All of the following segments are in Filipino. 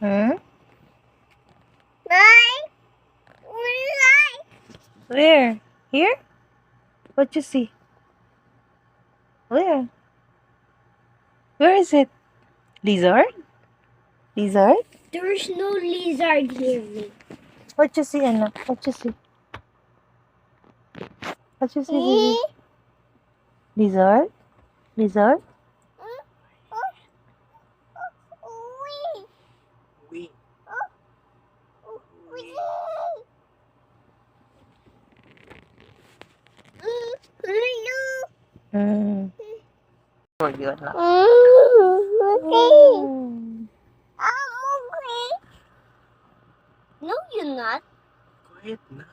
Hmm? Where? Here? What you see? Where? Where is it? Lizard? Lizard? There's no lizard here. What you see, anak? What you see? What you see, baby? Lizard? Lizard? We. Hmm. For you, anak. No, you're not. Quiet na.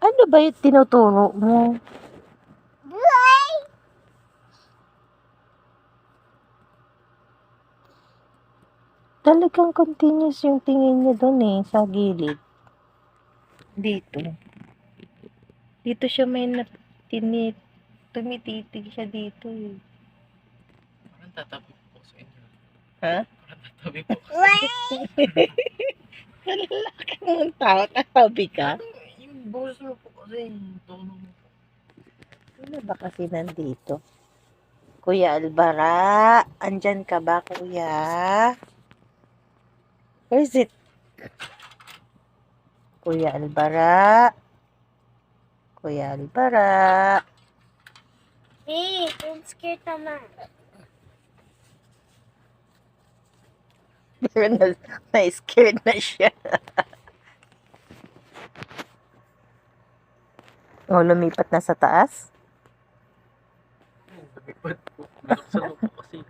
Ano ba yung tinuturo mo? Talagang continuous yung tingin niya doon sa gilid. Dito. Dito siya may tumititig siya dito eh. Parang tatabi po sa inyo. Ha? Parang tatabi po. Lalaki mong tao, tatabi ka? Yung boses mo po kasi, yung tono mo po. Ano ba kasi nandito? Kuya Albara, andyan ka ba, kuya? Where is it? Kuya Albara. Kuya Albara. Hey, don't scare Tama. Pero na-scared na siya. O, lumipat na sa taas? Lumipad po. Binuksan mo po kasi.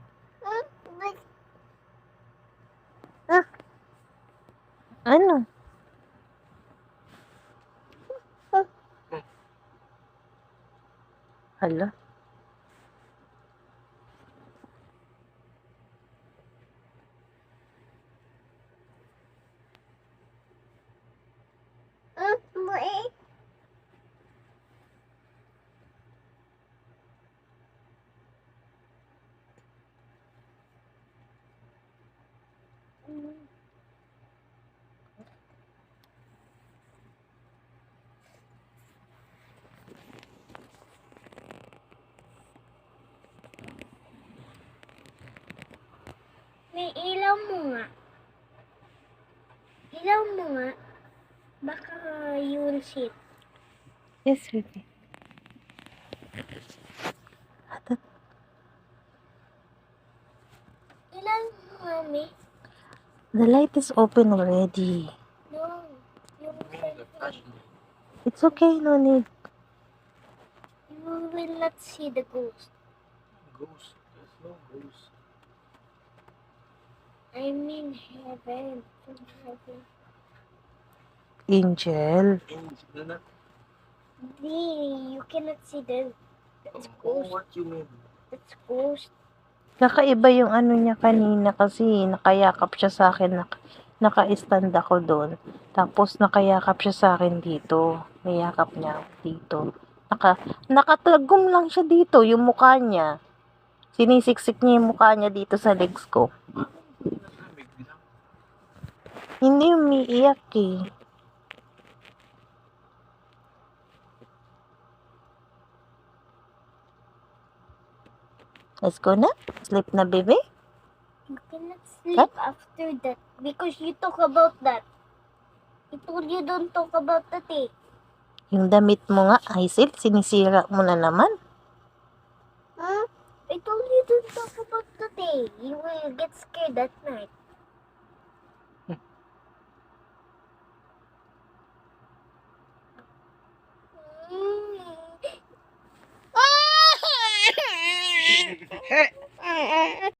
Ano? Hala? May ilaw mo nga. Ilaw mo nga. Baka you'll see it. Yes, baby. Ilaw mo, Mami. The light is open already. No. Yung It's okay, no need. you will not see the ghost. Ghost. There's no ghost. I mean heaven. From heaven. Angel. Angel na. You cannot see them. That's Oh, ghost. what you mean? That's ghost. Kakaiba yung ano niya kanina kasi nakayakap siya sa akin. Naka-stand ako doon. Tapos nakayakap siya sa akin dito. Niyakap niya dito. Nakatagong lang siya dito, yung mukha niya. Sinisiksik niya yung mukha niya dito sa legs ko. Nalamig lang. Hindi umiiyak eh. Let's go na. Sleep na, baby. You cannot sleep after that because you talk about that. I told you don't talk about that eh. Yung damit mo nga, Aisil, sinisira mo na naman. Huh? I told you don't talk about that eh. You will get scared at night.